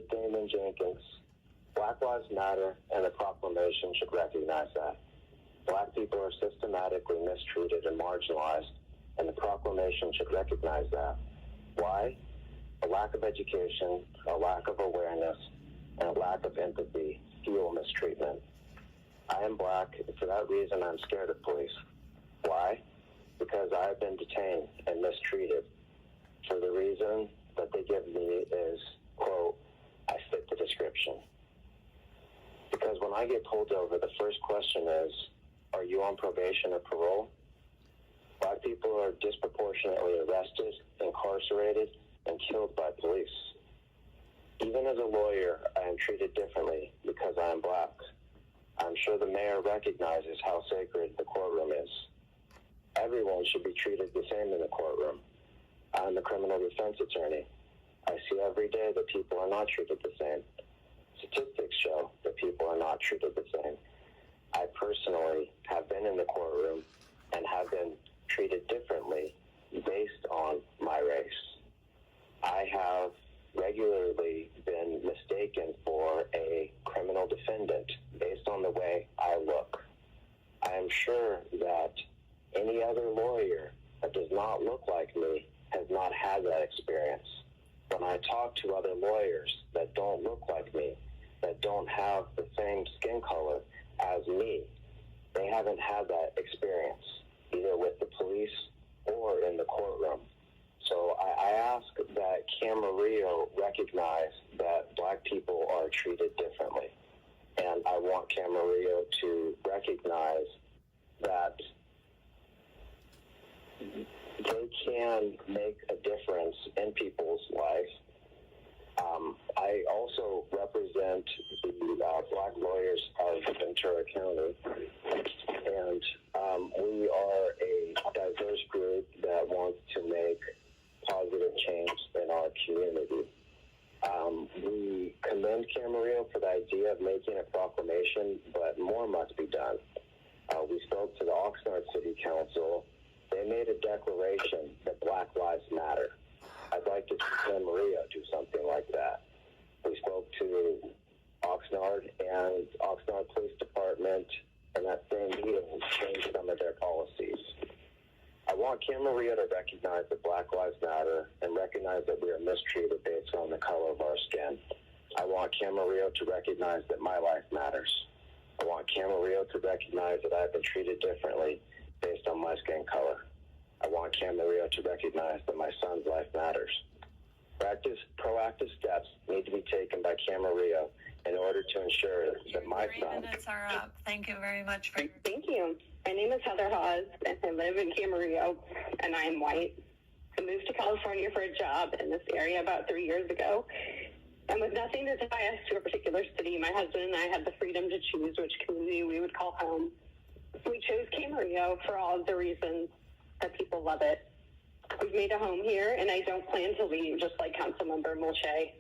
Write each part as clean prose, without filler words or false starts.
quoted Damon Jenkins, "Black Lives Matter and the proclamation should recognize that. Black people are systematically mistreated and marginalized, and the proclamation should recognize that. Why? A lack of education, a lack of awareness, and a lack of empathy fuel mistreatment. I am Black, and for that reason I'm scared of police. Why? Because I have been detained and mistreated. For the reason that they give me is, quote, I fit the description. Because when I get pulled over, the first question is, are you on probation or parole? Black people are disproportionately arrested, incarcerated, and killed by police. Even as a lawyer, I am treated differently because I am Black. I'm sure the mayor recognizes how sacred the courtroom is. Everyone should be treated the same in the courtroom. I'm a criminal defense attorney. I see every day that people are not treated the same. Statistics show that people are not treated the same. I personally have been in the courtroom and have been treated differently based on my race. I have regularly been mistaken for a criminal defendant based on the way I look. I am sure that any other lawyer that does not look like me has not had that experience. When I talk to other lawyers that don't look like me, that don't have the same skin color as me, they haven't had that experience, either with the police or in the courtroom. So I ask that Camarillo recognize that Black people are treated differently. And I want Camarillo to recognize that they can make a difference in people's lives. I also represent the Black lawyers of Ventura County, and we are a diverse group that wants to make positive change in our community. We commend Camarillo for the idea of making a proclamation, but more must be done. We spoke to the Oxnard City Council. They made a declaration that Black Lives Matter. I'd like to see Camarillo do something like that. We spoke to Oxnard and Oxnard Police Department, and that same meeting changed some of their policies. I want Camarillo to recognize that Black Lives Matter and recognize that we are mistreated based on the color of our skin. I want Camarillo to recognize that my life matters. I want Camarillo to recognize that I've been treated differently based on my skin color. I want Camarillo to recognize that my son's life matters. Proactive steps need to be taken by Camarillo in order to ensure that my son... 3 minutes are up. Thank you very much for your... Thank you. My name is Heather Hawes, and I live in Camarillo, and I am white. I moved to California for a job in this area about 3 years ago. And with nothing to tie us to a particular city, my husband and I had the freedom to choose which community we would call home. We chose Camarillo for all of the reasons that people love it. We've made a home here, and I don't plan to leave, just like Councilmember Mulchay.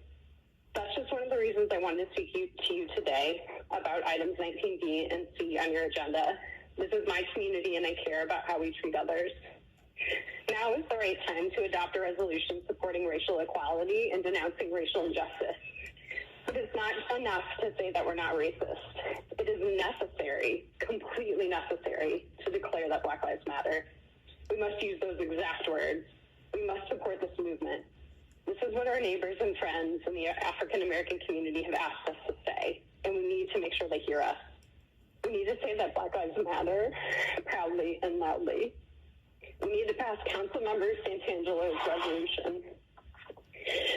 That's just one of the reasons I wanted to speak to you today about items 19B and C on your agenda. This is my community, and I care about how we treat others. Now is the right time to adopt a resolution supporting racial equality and denouncing racial injustice. It is not enough to say that we're not racist. It is necessary, completely necessary, to declare that Black Lives Matter. We must use those exact words. We must support this movement. This is what our neighbors and friends in the African American community have asked us to say, and we need to make sure they hear us. We need to say that Black Lives Matter proudly and loudly. We need to pass Councilmember Santangelo's resolution.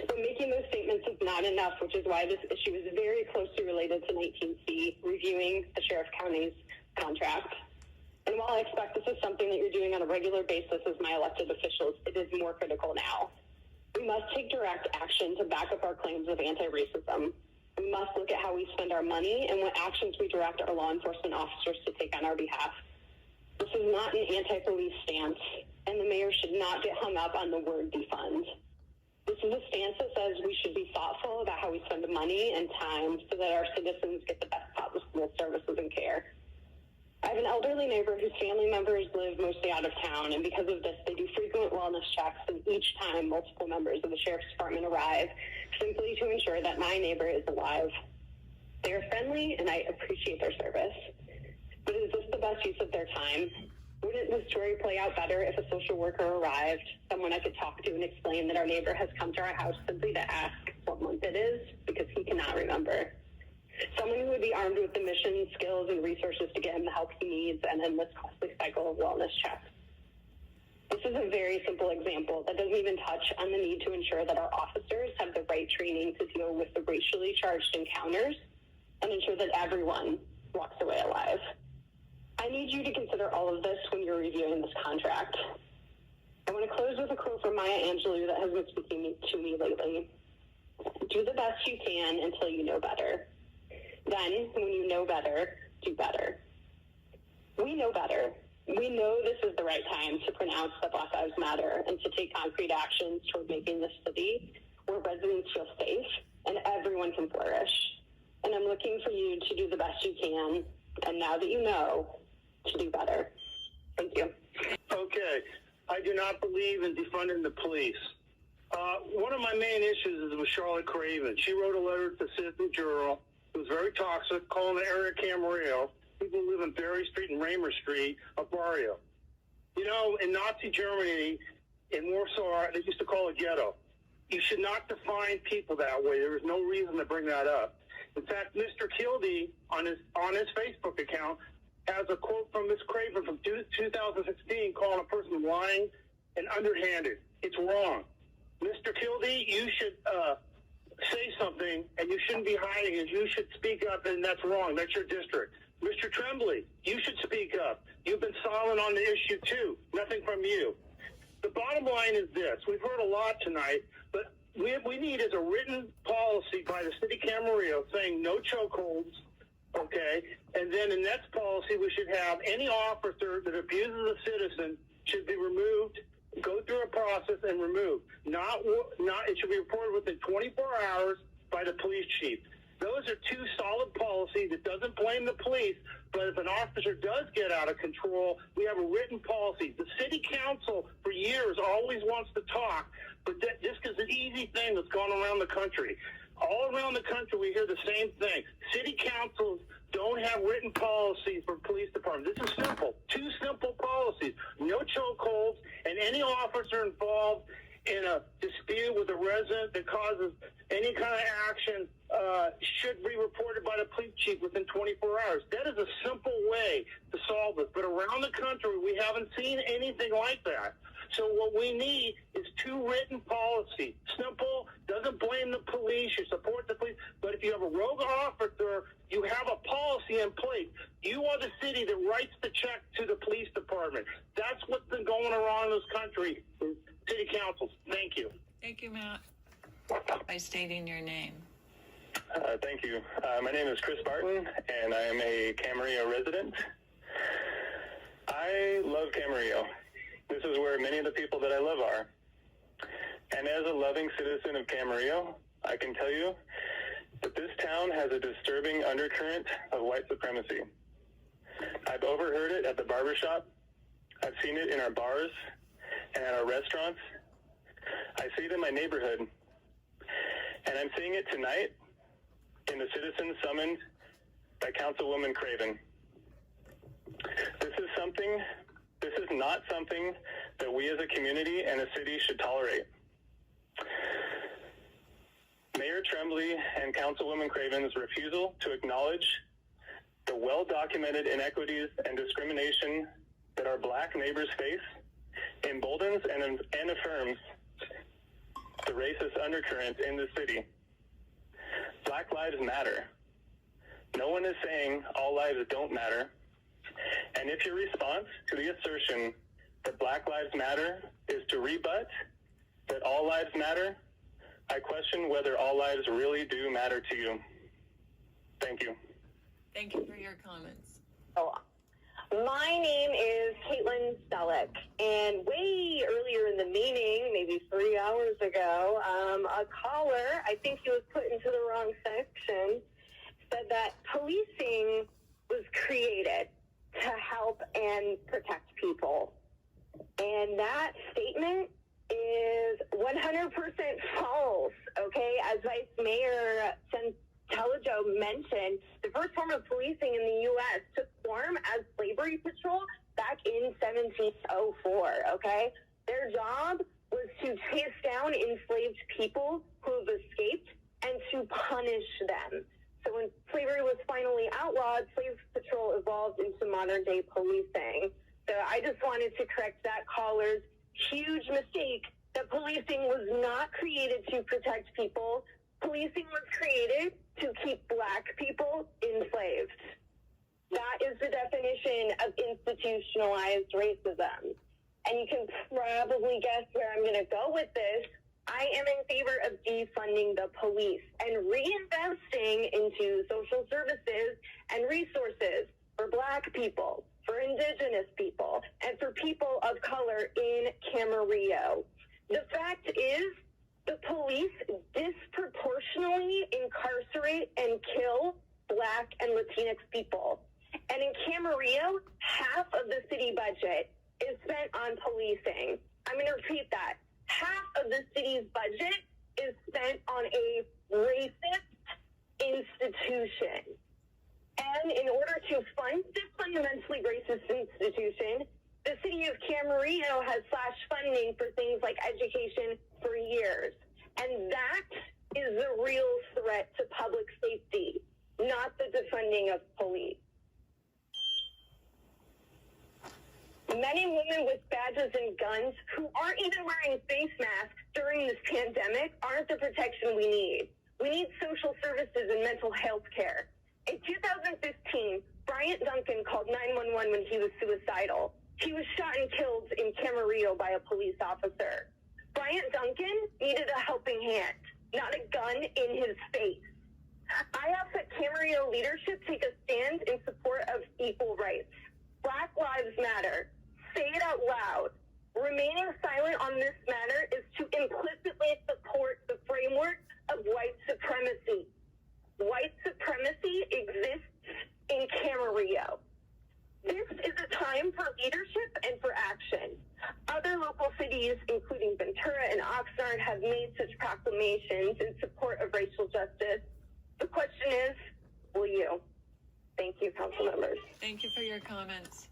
But making those statements is not enough, which is why this issue is very closely related to 19C, reviewing the Sheriff County's contract. And while I expect this is something that you're doing on a regular basis as my elected officials, it is more critical now. We must take direct action to back up our claims of anti-racism. We must look at how we spend our money and what actions we direct our law enforcement officers to take on our behalf. This is not an anti-police stance, and the mayor should not get hung up on the word defund. This is a stance that says we should be thoughtful about how we spend money and time so that our citizens get the best possible services and care. I have an elderly neighbor whose family members live mostly out of town, and because of this, they do frequent wellness checks, and each time multiple members of the Sheriff's Department arrive, simply to ensure that my neighbor is alive. They are friendly, and I appreciate their service. But is this the best use of their time? Wouldn't the story play out better if a social worker arrived, someone I could talk to and explain that our neighbor has come to our house simply to ask what month it is because he cannot remember? Someone who would be armed with the mission, skills, and resources to get him the help he needs and end this costly cycle of wellness checks. This is a very simple example that doesn't even touch on the need to ensure that our officers have the right training to deal with the racially charged encounters and ensure that everyone walks away alive. I need you to consider all of this when you're reviewing this contract. I want to close with a quote from Maya Angelou that has been speaking to me lately. Do the best you can until you know better. Then, when you know better, do better. We know better. We know this is the right time to pronounce that Black Lives Matter and to take concrete actions toward making this city where residents feel safe and everyone can flourish. And I'm looking for you to do the best you can, and now that you know, to do better. Thank you. Okay. I do not believe in defunding the police. One of my main issues is with Charlotte Craven. She wrote a letter to the Citizen Journal. It was very toxic, calling the area Camarillo. People who live in Berry Street and Raymer Street a barrio. You know, in Nazi Germany, in Warsaw, they used to call it ghetto. You should not define people that way. There is no reason to bring that up. In fact, Mr. Kildee, on his Facebook account, has a quote from Ms. Craven from 2016 calling a person lying and underhanded. It's wrong. Mr. Kildee, you should say something, and you shouldn't be hiding it. You should speak up, and that's wrong. That's your district. Mr. Tremblay, you should speak up. You've been silent on the issue, too. Nothing from you. The bottom line is this. We've heard a lot tonight, but we need is a written policy by the city of Camarillo saying no chokeholds, okay? And then the next policy we should have any officer that abuses a citizen should be removed, go through a process and removed. It should be reported within 24 hours by the police chief. Those are two solid policies. It doesn't blame the police, but if an officer does get out of control, we have a written policy. The city council for years always wants to talk, but this is an easy thing that's gone around the country. All around the country, we hear the same thing. City councils don't have written policies for police departments. This is simple. Two simple policies. No chokeholds, and any officer involved in a dispute with a resident that causes any kind of action should be reported by the police chief within 24 hours. That is a simple way to solve it. But around the country, we haven't seen anything like that. So what we need is two written policies. Simple, doesn't blame the police, you support the police. But if you have a rogue officer, you have a policy in place. You are the city that writes the check to the police department. That's what's been going around in this country. City councils. Thank you. Thank you, Matt. By stating your name. Thank you. My name is Chris Barton, and I am a Camarillo resident. I love Camarillo. This is where many of the people that I love are. And as a loving citizen of Camarillo, I can tell you that this town has a disturbing undercurrent of white supremacy. I've overheard it at the barbershop. I've seen it in our bars and at our restaurants. I see it in my neighborhood. And I'm seeing it tonight in the citizens summoned by Councilwoman Craven. This is not something that we as a community and a city should tolerate. Mayor Tremblay and Councilwoman Craven's refusal to acknowledge the well-documented inequities and discrimination that our black neighbors face emboldens and affirms the racist undercurrent in the city. Black lives matter. No one is saying all lives don't matter. And if your response to the assertion that Black Lives Matter is to rebut that all lives matter, I question whether all lives really do matter to you. Thank you. Thank you for your comments. My name is Caitlin Selleck, and way earlier in the meeting, maybe 3 hours ago, a caller, I think he was put into the wrong section, said that policing was created to help and protect people. And that statement is 100% false, okay? as Vice Mayor Centelejo mentioned, the first form of policing in the U.S. took form as slavery patrol back in 1704, okay? Their job was to chase down enslaved people who have escaped and to punish them. So when slavery was finally outlawed, slave patrol evolved into modern-day policing. So I just wanted to correct that caller's huge mistake that policing was not created to protect people. Policing was created to keep Black people enslaved. That is the definition of institutionalized racism. And you can probably guess where I'm going to go with this. I am in favor of defunding the police and reinvesting into social services and resources for Black people, for Indigenous people, and for people of color in Camarillo. The fact is, the police disproportionately incarcerate and kill Black and Latinx people. And in Camarillo, half of the city budget is spent on policing. I'm going to repeat that. Half of the city's budget is spent on a racist institution. And in order to fund this fundamentally racist institution, the city of Camarillo has slashed funding for things like education for years. And that is the real threat to public safety, not the defunding of police. Men and women with badges and guns who aren't even wearing face masks during this pandemic aren't the protection we need. We need social services and mental health care. In 2015, Bryant Duncan called 911 when he was suicidal. He was shot and killed in Camarillo by a police officer. Bryant Duncan needed a helping hand, not a gun in his face. I ask that Camarillo leadership take a stand in support of equal rights. Black Lives Matter. Say it out loud. Remaining silent on this matter is to implicitly support the framework of white supremacy. White supremacy exists in Camarillo. This is a time for leadership and for action. Other local cities, including Ventura and Oxnard, have made such proclamations in support of racial justice. The question is, will you? Thank you, council members. Thank you for your comments.